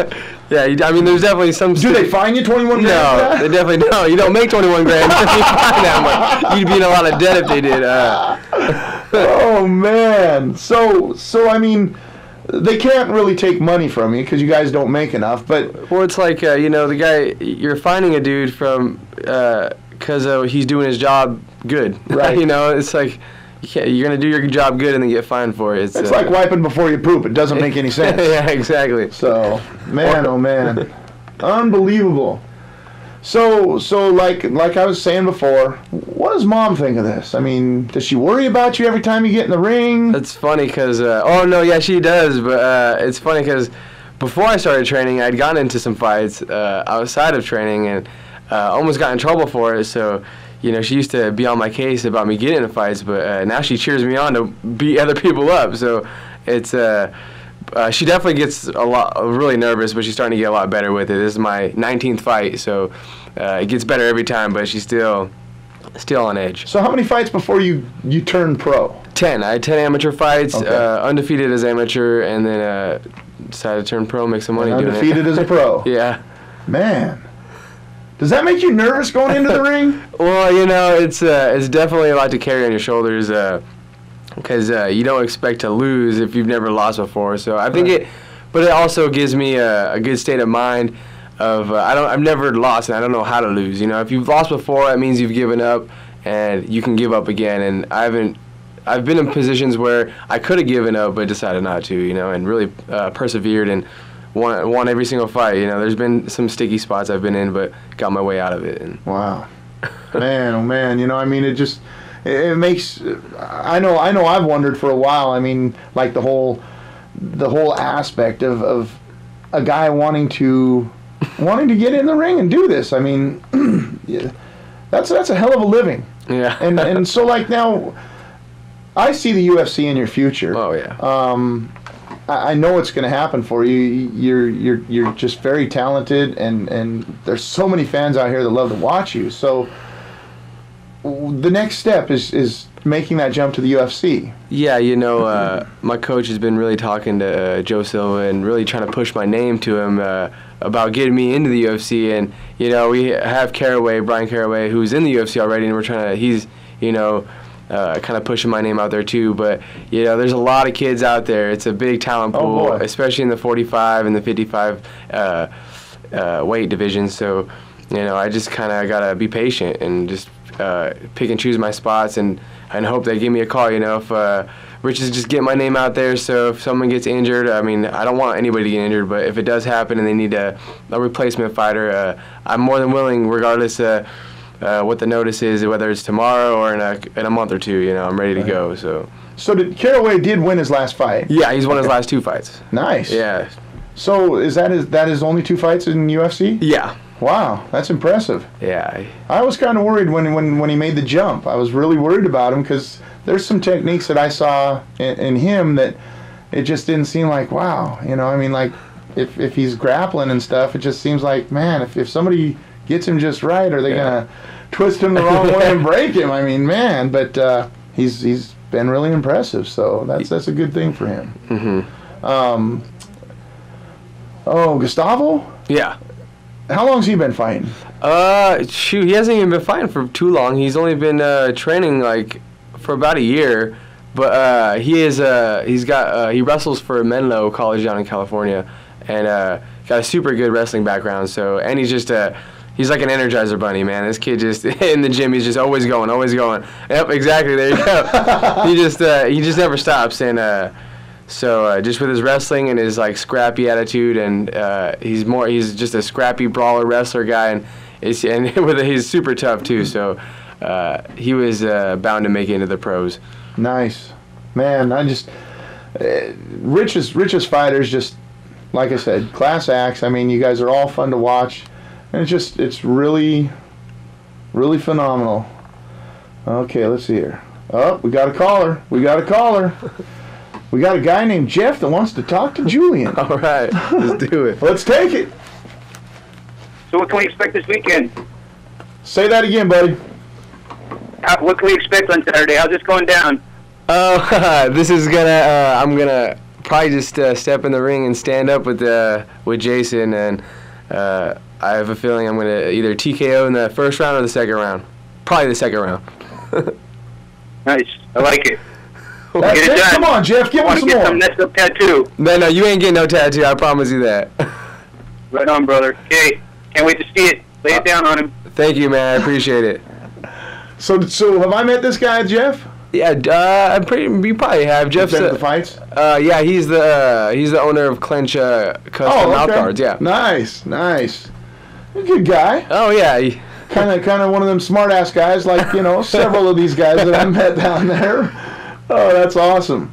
Yeah, I mean, there's definitely some. Do they fine you 21 grand? No, they definitely don't. You don't make 21 grand. You fine that much. You'd be in a lot of debt if they did. Oh man. So I mean, they can't really take money from you because you guys don't make enough. But well, it's like the guy you're finding a dude from because he's doing his job good. Right. It's like you're gonna do your job good and then get fined for it. It's like wiping before you poop. It doesn't make any sense. Yeah, exactly. So man, oh man, unbelievable. So like I was saying before, what does Mom think of this? I mean, does she worry about you every time you get in the ring? That's funny because, she does, but it's funny because before I started training, I'd gotten into some fights outside of training and almost got in trouble for it, so, she used to be on my case about me getting into fights, but now she cheers me on to beat other people up, so it's... she definitely gets really nervous, but she's starting to get a lot better with it. This is my 19th fight, so it gets better every time, but she's still on edge. So how many fights before you turned pro? 10. I had 10 amateur fights, Okay. Undefeated as amateur, and then decided to turn pro, make some money doing it. Undefeated as a pro. Yeah. Man. Does that make you nervous going into the ring? Well, it's definitely a lot to carry on your shoulders, because you don't expect to lose if you've never lost before. So I think but it also gives me a good state of mind of I've never lost and I don't know how to lose. If you've lost before, that means you've given up and you can give up again. And I've been in positions where I could have given up but decided not to, and really persevered and won every single fight. There's been some sticky spots I've been in, but got my way out of it. And wow, man, oh man, it makes. I know. I've wondered for a while. I mean, like the whole aspect of a guy wanting to get in the ring and do this. I mean, yeah, that's a hell of a living. Yeah. And so like now, I see the UFC in your future. Oh yeah. I know it's going to happen for you. You're just very talented, and there's so many fans out here that love to watch you. So the next step is making that jump to the UFC. Yeah, my coach has been really talking to Joe Silva and really trying to push my name to him about getting me into the UFC. And, we have Brian Caraway, who's in the UFC already, and we're trying to, he's, kind of pushing my name out there too. But, there's a lot of kids out there. It's a big talent pool, especially in the 45 and the 55 weight division. So, I just kind of got to be patient and just pick and choose my spots and hope they give me a call. If Rich is just getting my name out there, so if someone gets injured, I mean, I don't want anybody to get injured, but if it does happen and they need a replacement fighter, I'm more than willing, regardless what the notice is, whether it's tomorrow or in a month or two. I'm ready to go. So Caraway did win his last fight? Yeah, he's won his last 2 fights. Nice. Yeah. So is that his only 2 fights in UFC? Yeah. Wow, that's impressive. Yeah. I was kind of worried when he made the jump. I was really worried about him because there's some techniques that I saw in him that it just didn't seem like, wow. I mean, like if he's grappling and stuff, it just seems like, man, if somebody gets him just right, are they going to twist him the wrong way and break him? I mean, man, but he's been really impressive, so that's a good thing for him. Mm-hmm. Gustavo? Yeah. How long's he been fighting? He hasn't even been fighting for too long. He's only been training for about a year, but he wrestles for Menlo College down in California, and got a super good wrestling background. So, and he's just he's like an Energizer bunny, man. This kid just in the gym, he's just always going, always going. Yep, exactly. There you go. he just never stops, and so just with his wrestling and his scrappy attitude, and he's just a scrappy brawler wrestler guy, and he's super tough too. So he was bound to make it into the pros. Nice, man. Rich's fighters, just like I said, class acts. I mean, you guys are all fun to watch, and it's really Really phenomenal. Okay, let's see here. Oh, we got a caller. We got a caller. We got a guy named Jeff that wants to talk to Julian. All right, let's do it. Let's take it. So what can we expect this weekend? Say that again, buddy. What can we expect on Saturday? How's this going down? Oh, this is gonna. I'm gonna probably just step in the ring and stand up with Jason, and I have a feeling I'm gonna either TKO in the first round or the second round. Probably the second round. Nice. I like it. That's Get it it. done. Come on, Jeff. Give I us want some to get some more. next up tattoo. No, you ain't getting no tattoo. I promise you that. Right on, brother. Okay. Can't wait to see it. Lay it down on him. Thank you, man. I appreciate it. So have I met this guy, Jeff? Yeah, I'm pretty. You probably have. Jeff's Been at the fights? yeah, he's the owner of Clinch Custom Mouth Guards. Yeah. Nice. A good guy. Oh yeah. Kind of one of them smart-ass guys, like, several of these guys that I met down there. Oh, that's awesome.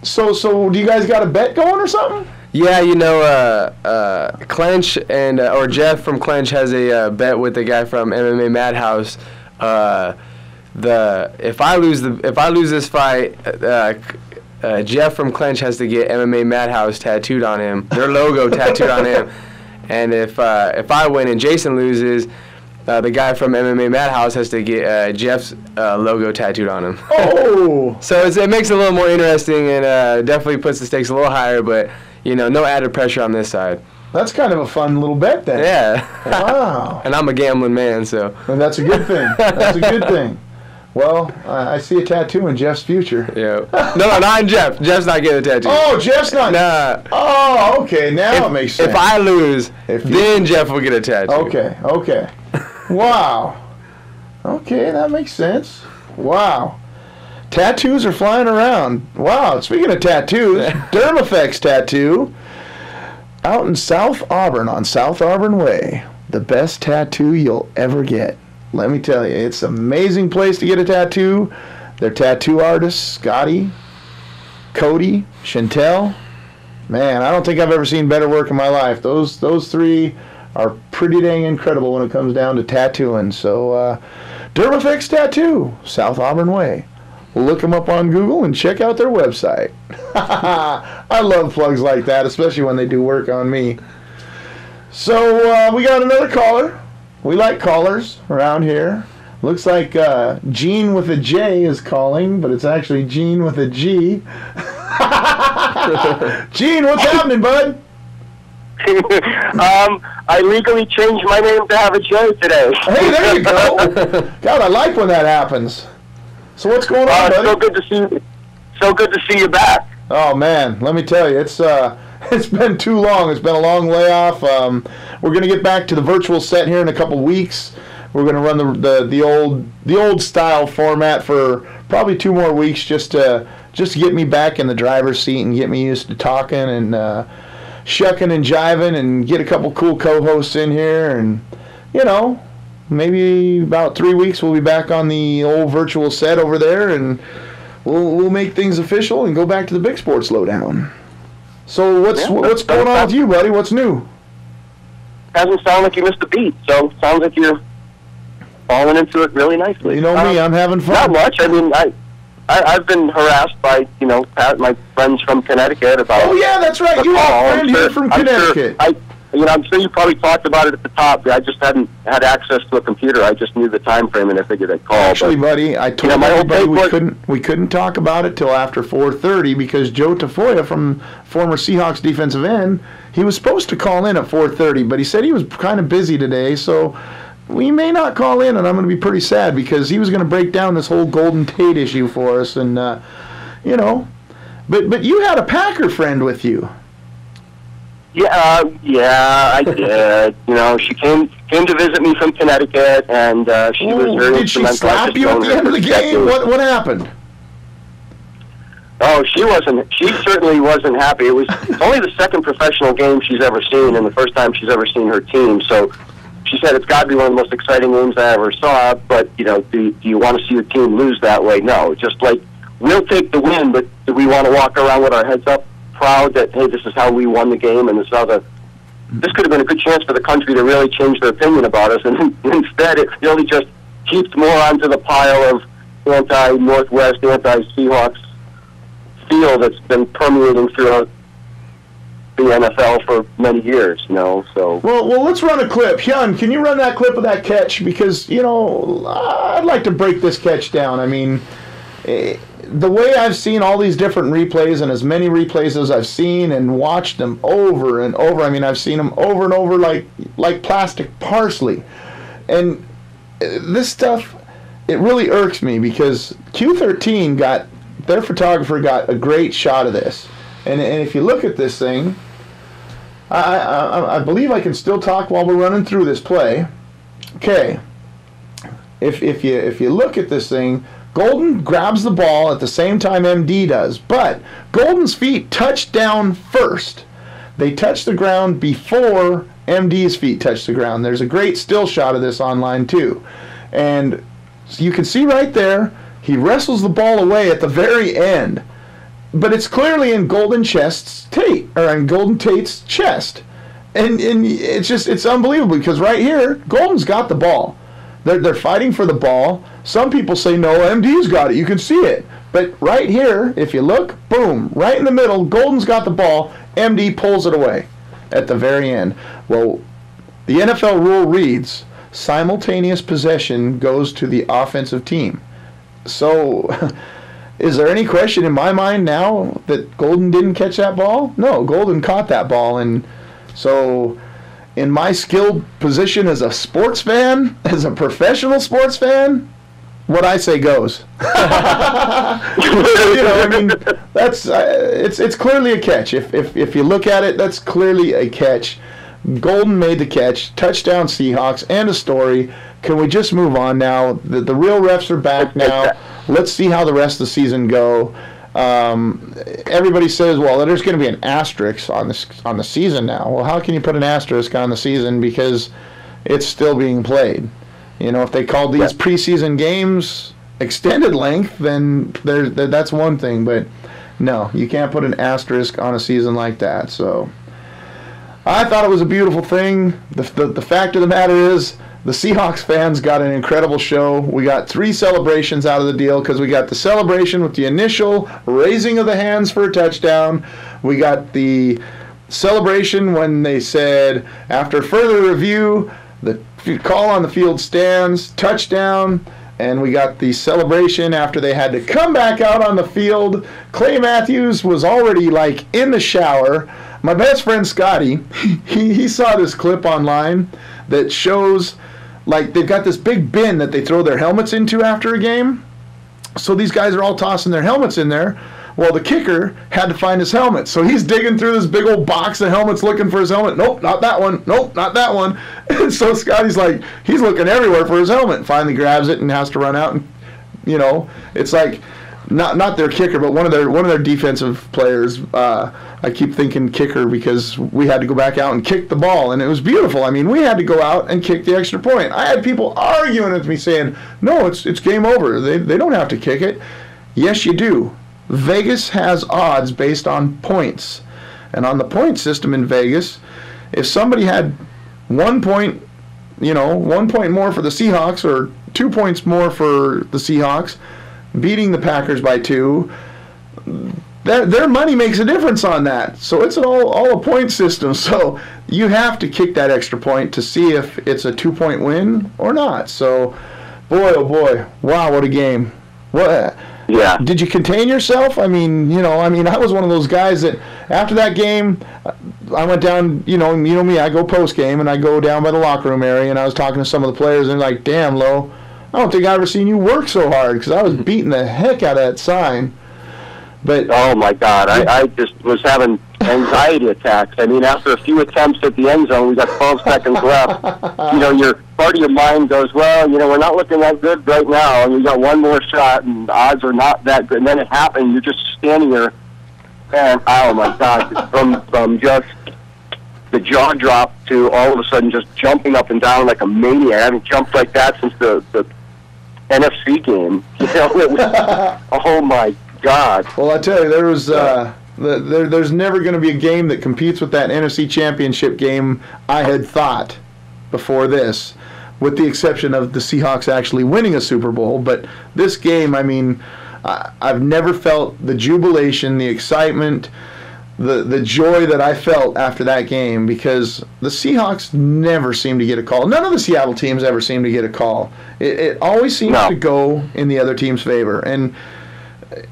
So do you guys got a bet going or something? Yeah, Clench and or Jeff from Clench has a bet with the guy from MMA Madhouse. If I lose this fight, Jeff from Clench has to get MMA Madhouse tattooed on him, their logo tattooed on him, and if I win and Jason loses, the guy from MMA Madhouse has to get Jeff's logo tattooed on him. Oh! So it makes it a little more interesting and definitely puts the stakes a little higher, but no added pressure on this side. That's kind of a fun little bet then. Yeah. Wow. And I'm a gambling man, so. And that's a good thing. That's a good thing. Well, I see a tattoo in Jeff's future. Yeah. No, not in Jeff. Jeff's not getting a tattoo. Oh, Jeff's not. Nah. Oh, okay. Now it makes sense. If I lose, then Jeff will get a tattoo. Okay. Wow. Okay, that makes sense. Wow. Tattoos are flying around. Wow. Speaking of tattoos, Dermafex tattoo out in South Auburn on South Auburn Way. The best tattoo you'll ever get. Let me tell you, it's an amazing place to get a tattoo. Their tattoo artists, Scotty, Cody, Chantel. Man, I don't think I've ever seen better work in my life. Those three are pretty dang incredible when it comes down to tattooing. So, Dermafix Tattoo, South Auburn Way. Look them up on Google and check out their website. I love plugs like that, especially when they do work on me. So, we got another caller. We like callers around here. Looks like Gene with a J is calling, but it's actually Gene with a G. Gene, what's happening, bud? I legally changed my name to have a J today. Hey, there you go. God, I like when that happens. So what's going on, buddy? So good to see you back. Oh man, let me tell you, it's been too long. It's been a long layoff. We're gonna get back to the virtual set here in a couple weeks. We're gonna run the old style format for probably 2 more weeks, just to get me back in the driver's seat and get me used to talking and shucking and jiving and get a couple cool co-hosts in here, and maybe about 3 weeks we'll be back on the old virtual set over there, and we'll make things official and go back to the big sports lowdown. So what's going on with you, buddy? What's new? Doesn't sound like you missed a beat, so sounds like you're falling into it really nicely. You know me, I'm having fun. Not much. I mean, I've been harassed by my friends from Connecticut about. Oh yeah, that's right. You have a friend here from Connecticut. I'm sure you probably talked about it at the top. I just hadn't had access to a computer. I just knew the time frame, and I figured I'd call. Actually, buddy, I told everybody we couldn't talk about it till after 4:30 because Joe Tafoya, from former Seahawks defensive end, he was supposed to call in at 4:30, but he said he was kind of busy today, so we may not call in, and I'm going to be pretty sad because he was going to break down this whole Golden Tate issue for us, and but you had a Packer friend with you. Yeah, I did. She came to visit me from Connecticut, and she was very Did she instrumental. slap you at the end of the game? What happened? Oh, she certainly wasn't happy. It was only the second professional game she's ever seen, and the first time she's ever seen her team. So she said it's got to be one of the most exciting games I ever saw. But do you want to see your team lose that way? No, just like we'll take the win, but do we want to walk around with our heads up, proud that, hey, this is how we won the game and this is how the this could have been a good chance for the country to really change their opinion about us, and instead it really just heaped more onto the pile of anti-Northwest, anti-Seahawks feel that's been permeating throughout the NFL for many years, so. Well, let's run a clip. Hyun, can you run that clip of that catch? Because, I'd like to break this catch down. I mean, the way I've seen all these different replays, and as many replays as I've seen and watched them over and over, I mean, I've seen them over and over like plastic parsley. And this stuff, it really irks me because Q13 their photographer got a great shot of this. And if you look at this thing, I believe I can still talk while we're running through this play. Okay. If you look at this thing, Golden grabs the ball at the same time MD does, but Golden's feet touch down first. They touch the ground before MD's feet touch the ground. There's a great still shot of this online too. And so you can see right there, he wrestles the ball away at the very end. But it's clearly in Golden Tate's chest. And it's unbelievable because right here, Golden's got the ball. They're fighting for the ball. Some people say, no, MD's got it. You can see it. But right here, if you look, boom, right in the middle, Golden's got the ball. MD pulls it away at the very end. Well, the NFL rule reads, simultaneous possession goes to the offensive team. So, is there any question in my mind now that Golden didn't catch that ball? No, Golden caught that ball. And so, in my skilled position as a sports fan, as a professional sports fan, what I say goes. I mean, that's it's clearly a catch. If you look at it, that's clearly a catch. Golden made the catch, touchdown Seahawks, end of story. Can we just move on now? The real refs are back now. Let's see how the rest of the season go. Everybody says, well, there's going to be an asterisk on the season now. Well, how can you put an asterisk on the season because it's still being played? If they called these preseason games extended length, then that's one thing. But no, you can't put an asterisk on a season like that. So I thought it was a beautiful thing. The fact of the matter is, the Seahawks fans got an incredible show. We got 3 celebrations out of the deal because we got the celebration with the initial raising of the hands for a touchdown. We got the celebration when they said, after further review, the call on the field stands, touchdown. And we got the celebration after they had to come back out on the field. Clay Matthews was already in the shower. My best friend Scotty, he saw this clip online that shows they've got this big bin that they throw their helmets into after a game. So these guys are all tossing their helmets in there. Well, the kicker had to find his helmet. So he's digging through this big old box of helmets looking for his helmet. Nope, not that one. Nope, not that one. And so Scotty's he's looking everywhere for his helmet. Finally grabs it and has to run out. And, it's not their kicker, but one of their defensive players. I keep thinking kicker because we had to go back out and kick the ball, and it was beautiful. I mean, we had to go out and kick the extra point. I had people arguing with me saying, no, it's game over. They don't have to kick it. Yes, you do. Vegas has odds based on points. And on the point system in Vegas, if somebody had 1 point, 1 point more for the Seahawks or 2 points more for the Seahawks, beating the Packers by 2, their money makes a difference on that. So it's all a point system. So you have to kick that extra point to see if it's a 2-point win or not. So, boy, oh boy, wow, what a game. What? Yeah. Did you contain yourself? I mean, I was one of those guys that after that game, I went down, you know me, I go post game and I go down by the locker room area and I was talking to some of the players and they're like, damn, Lo, I don't think I've ever seen you work so hard because I was beating the heck out of that sign. But oh my God, I just was having anxiety attacks. I mean, after a few attempts at the end zone, we got 12 seconds left. Your part of your mind goes, well, we're not looking that good right now, and we got one more shot, and the odds are not that good. And then it happened. You're just standing there, and oh my God, from just the jaw drop to all of a sudden just jumping up and down like a maniac. I haven't jumped like that since the NFC game. It was, oh my God. Well, I tell you, there was There's never going to be a game that competes with that NFC Championship game, I had thought, before this, with the exception of the Seahawks actually winning a Super Bowl. But this game, I mean, I've never felt the jubilation, the excitement, the joy that I felt after that game, because the Seahawks never seem to get a call. None of the Seattle teams ever seem to get a call. It always seems to go in the other team's favor. And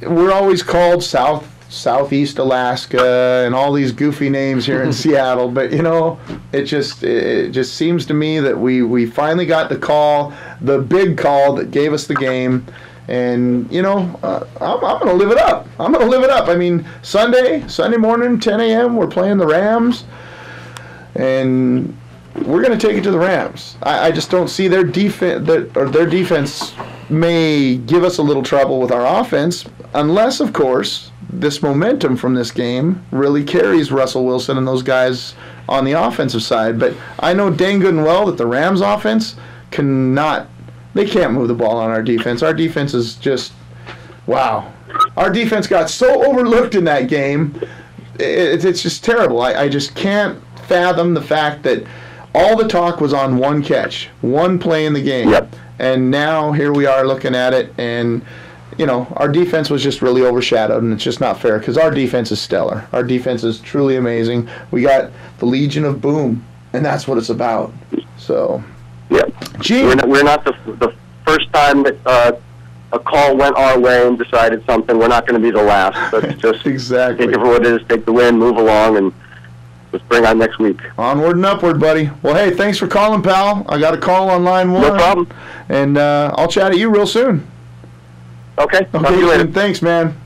we're always called Southeast Alaska and all these goofy names here in Seattle, but you know, it just seems to me that we finally got the call, the big call that gave us the game. And, you know, I'm going to live it up. I'm going to live it up. I mean, Sunday morning, 10 a.m., we're playing the Rams. And we're going to take it to the Rams. I just don't see their defense, their defense may give us a little trouble with our offense, unless, of course, this momentum from this game really carries Russell Wilson and those guys on the offensive side. But I know dang good and well that the Rams offense they can't move the ball on our defense. Our defense is just, wow. Our defense got so overlooked in that game. It's just terrible. I just can't fathom the fact that all the talk was on one catch, one play in the game. Yep. And now here we are looking at it, and, you know, our defense was just really overshadowed, and it's just not fair because our defense is stellar. Our defense is truly amazing. We got the Legion of Boom, and that's what it's about. So... Yep. We're not the first time that a call went our way and decided something. We're not going to be the last. Let's just exactly take it for what it is, take the win, move along, and let's bring on next week. Onward and upward, buddy. Well, hey, thanks for calling, pal. I got a call on line 1. No problem. And I'll chat at you real soon. Okay. Talk to you later. Thanks, man.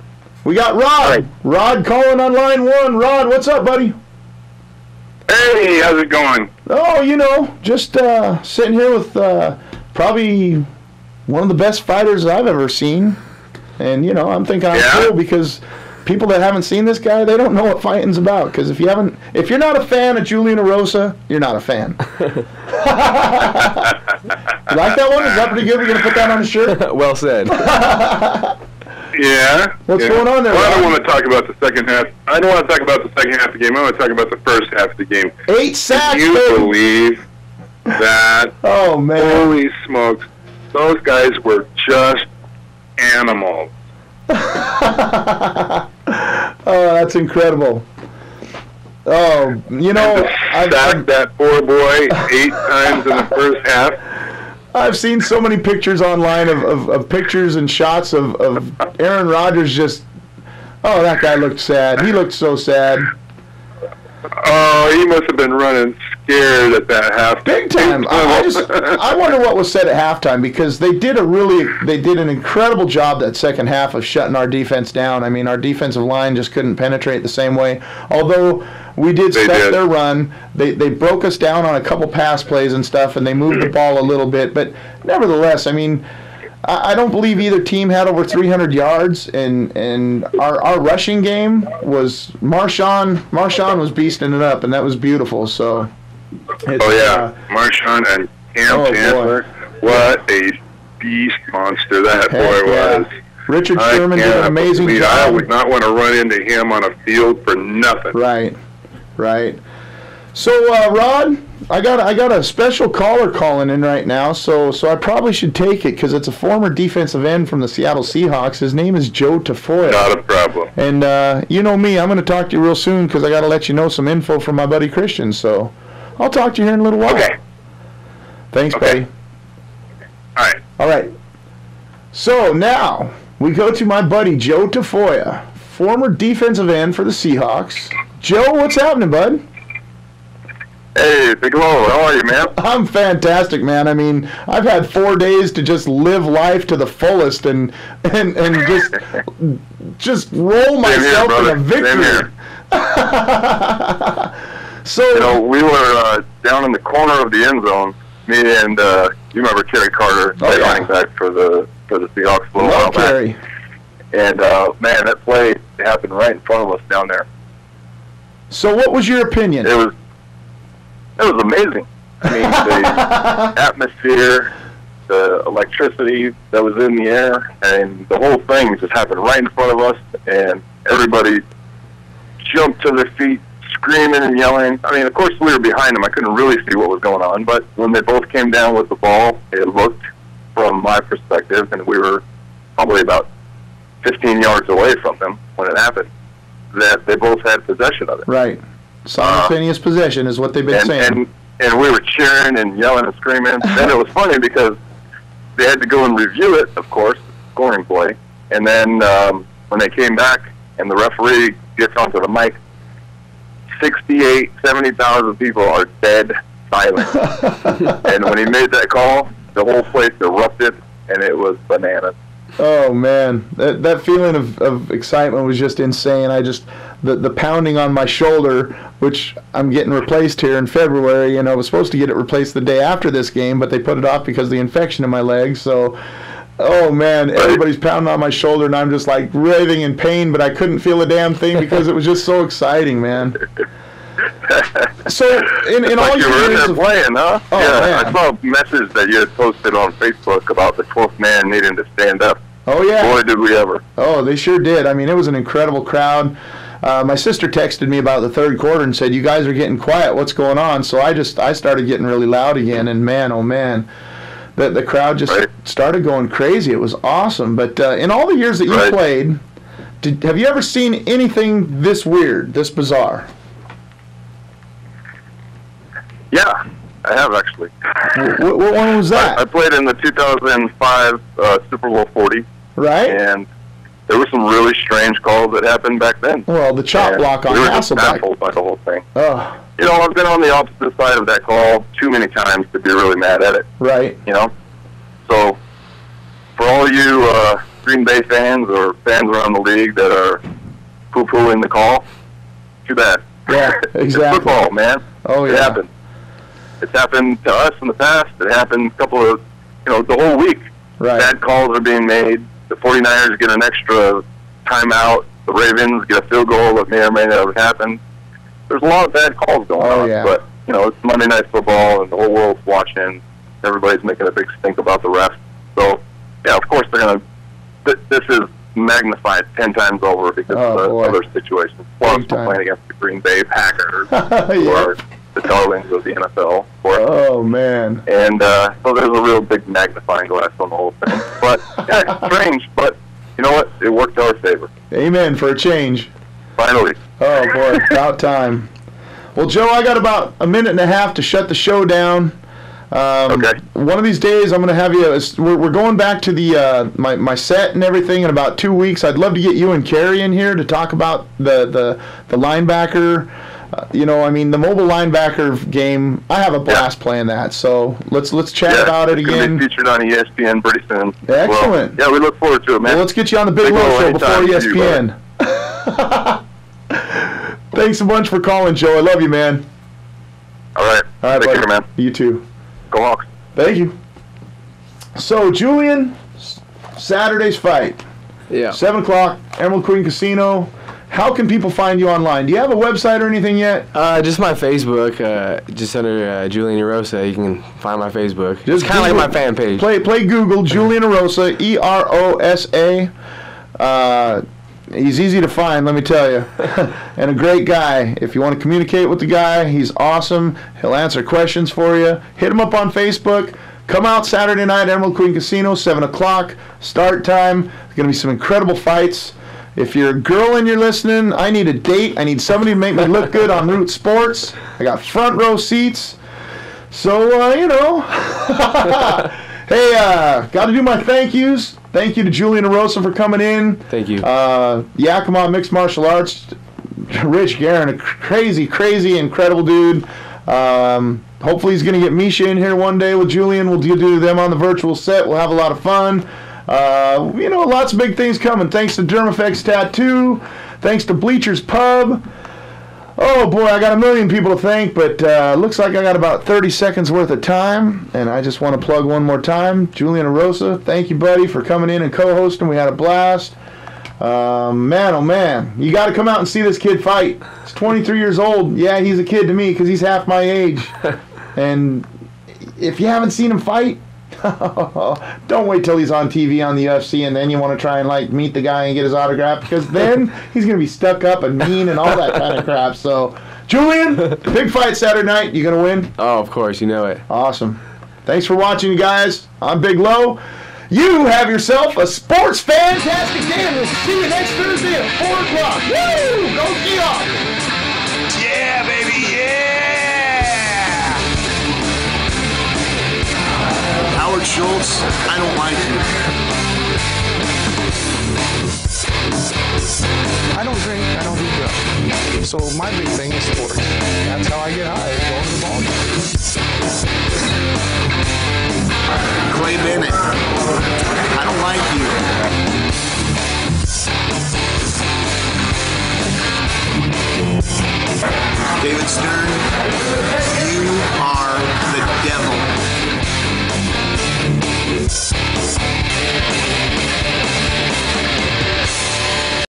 We got Rod. Right. Rod calling on line 1. Rod, what's up, buddy? Hey, how's it going? Oh, you know, just sitting here with probably one of the best fighters I've ever seen. And, you know, I'm thinking I'm cool because people that haven't seen this guy, they don't know what fighting's about. Because if you're not a fan of Julian Erosa, you're not a fan. You like that one? Is that pretty good? We're going to put that on a shirt? Well said. Yeah. What's going on there, Well, I Rod? don't want to talk about the second half. I don't want to talk about the second half of the game. I want to talk about the first half of the game. 8 sacks, Can you baby. believe that? Oh, man. Holy smokes. Those guys were just animals. Oh, that's incredible. Oh, you know, I've sacked that poor boy 8 times in the first half. I've seen so many pictures online of pictures and shots of Aaron Rodgers just, oh, that guy looked sad. He looked so sad. Oh, he must have been running scared at that half. Big time. I wonder what was said at halftime, because they did an incredible job that second half of shutting our defense down. I mean, our defensive line just couldn't penetrate the same way. Although we did stop their run, they broke us down on a couple pass plays and stuff, and they moved the ball a little bit. But nevertheless, I mean, I don't believe either team had over 300 yards, and our rushing game was Marshawn was beasting it up, and that was beautiful. So, Marshawn and Cam Chandler, what a beast monster that boy was. Richard Sherman did an amazing job. I would not want to run into him on a field for nothing. Right. So, Rod, I got a special caller calling in right now, so I probably should take it because it's a former defensive end from the Seattle Seahawks. His name is Joe Tafoya. Not a problem. And you know me, I'm going to talk to you real soon because I got to let you know some info from my buddy Christian. So I'll talk to you here in a little while. Okay. Thanks, buddy. All right. So now we go to my buddy Joe Tafoya, former defensive end for the Seahawks. Joe, what's happening, bud? Hey, Bigelow, how are you, man? I'm fantastic, man. I mean, I've had 4 days to just live life to the fullest and just roll myself in a victory. Same here. So, you know, we were down in the corner of the end zone. Me and you remember Kerry Carter, running back for the Seahawks a little while back. Kerry. And man, that play happened right in front of us down there. So, what was your opinion? It was amazing. I mean, the atmosphere, the electricity that was in the air, and the whole thing just happened right in front of us, and everybody jumped to their feet, screaming and yelling. I mean, of course, we were behind them. I couldn't really see what was going on. But when they both came down with the ball, it looked, from my perspective, and we were probably about 15 yards away from them when it happened, that they both had possession of it. Right. Simultaneous possession is what they've been saying. And we were cheering and yelling and screaming. Then it was funny because they had to go and review it, of course, scoring play. And then when they came back and the referee gets onto the mic, 70,000 people are dead silent. And when he made that call, the whole place erupted, and it was bananas. Oh, man. That feeling of excitement was just insane. The pounding on my shoulder, which I'm getting replaced here in February, I was supposed to get it replaced the day after this game, but they put it off because of the infection in my leg. So, oh, man, everybody's pounding on my shoulder, and I'm just, like, writhing in pain, but I couldn't feel a damn thing because it was just so exciting, man. So, in all like your you were in years there playing, huh? Oh, yeah, man. I saw a message that you had posted on Facebook about the 12th man needing to stand up. Oh, yeah. Boy, did we ever. Oh, they sure did. I mean, it was an incredible crowd. My sister texted me about the third quarter and said, "You guys are getting quiet. What's going on?" So I started getting really loud again, and man, oh man, the crowd just started going crazy. It was awesome. But in all the years that you played, have you ever seen anything this weird, this bizarre? Yeah, I have actually. What one was that? I played in the 2005 Super Bowl 40. Right. And there were some really strange calls that happened back then. Well, the chop block on we were just Hasselbeck. baffled by the whole thing. Oh. I've been on the opposite side of that call too many times to be really mad at it. Right. So for all you Green Bay fans or fans around the league that are poo-pooing the call, too bad. Yeah, exactly. It's football, man. Oh, yeah. It happens. It's happened to us in the past. It happened a couple of, the whole week. Right. Bad calls are being made. The 49ers get an extra timeout. The Ravens get a field goal that may or may not have happened. There's a lot of bad calls going on. Yeah. But, it's Monday Night Football, and the whole world's watching. Everybody's making a big stink about the refs. So, yeah, of course they're going to – this is magnified 10 times over because of other situations. Plus, we're playing against the Green Bay Packers, who are the darlings of the NFL. Oh, man. And so there's a real big magnifying glass on the whole thing. But, yeah, it's strange. But you know what? It worked to our favor. Amen for a change. Finally. Oh, boy. About time. Well, Joe, I got about a minute and a half to shut the show down. Okay. One of these days, I'm going to have you. We're going back to the my set and everything in about 2 weeks. I'd love to get you and Carrie in here to talk about the linebacker. The mobile linebacker game. I have a blast playing that. So let's chat about it again. It's going to be featured on ESPN pretty soon. Excellent. Well, we look forward to it, man. Well, let's get you on the Big Low Show before ESPN. Thanks a bunch for calling, Joe. I love you, man. All right. Take care, man. You too. Go Hawks. Thank you. So, Julian, Saturday's fight. Yeah. 7 o'clock, Emerald Queen Casino. How can people find you online? Do you have a website or anything yet? Just my Facebook. Just under Julian Erosa, you can find my Facebook. Just it's kind of like my fan page. Play Google Julian Erosa, Erosa. He's easy to find, let me tell you, and a great guy. If you want to communicate with the guy, he's awesome. He'll answer questions for you. Hit him up on Facebook. Come out Saturday night, Emerald Queen Casino, 7 o'clock, start time. There's going to be some incredible fights. If you're a girl and you're listening, I need a date. I need somebody to make me look good on Root Sports. I got front row seats. So, Hey, got to do my thank yous. Thank you to Julian Erosa for coming in. Thank you. Yakima Mixed Martial Arts. Rich Guerin, a crazy, incredible dude. Hopefully he's going to get Misha in here one day with Julian. We'll do them on the virtual set. We'll have a lot of fun. Lots of big things coming. Thanks to Dermafex Tattoo. Thanks to Bleachers Pub. Oh, boy, I got a million people to thank, but looks like I got about 30 seconds worth of time, and I just want to plug one more time. Julian Erosa, thank you, buddy, for coming in and co-hosting. We had a blast. Man, oh, man, you got to come out and see this kid fight. He's 23 years old. Yeah, he's a kid to me because he's half my age. And if you haven't seen him fight, Don't wait till he's on TV on the UFC and then you want to try and like meet the guy and get his autograph, because then he's going to be stuck up and mean and all that kind of crap. So, Julian, big fight Saturday night. You going to win? Oh, of course. You know it. Awesome. Thanks for watching, you guys. I'm Big Low. You have yourself a sports fantastic day, and we'll see you next Thursday at 4 o'clock. Woo! Go Seahawks! Yeah, baby, yeah! Howard Schultz, I don't like you. I don't drink, I don't do drugs. So my big thing is sports. That's how I get high, going to the ball game. Clay Bennett, I don't like you. David Stern, you are the devil.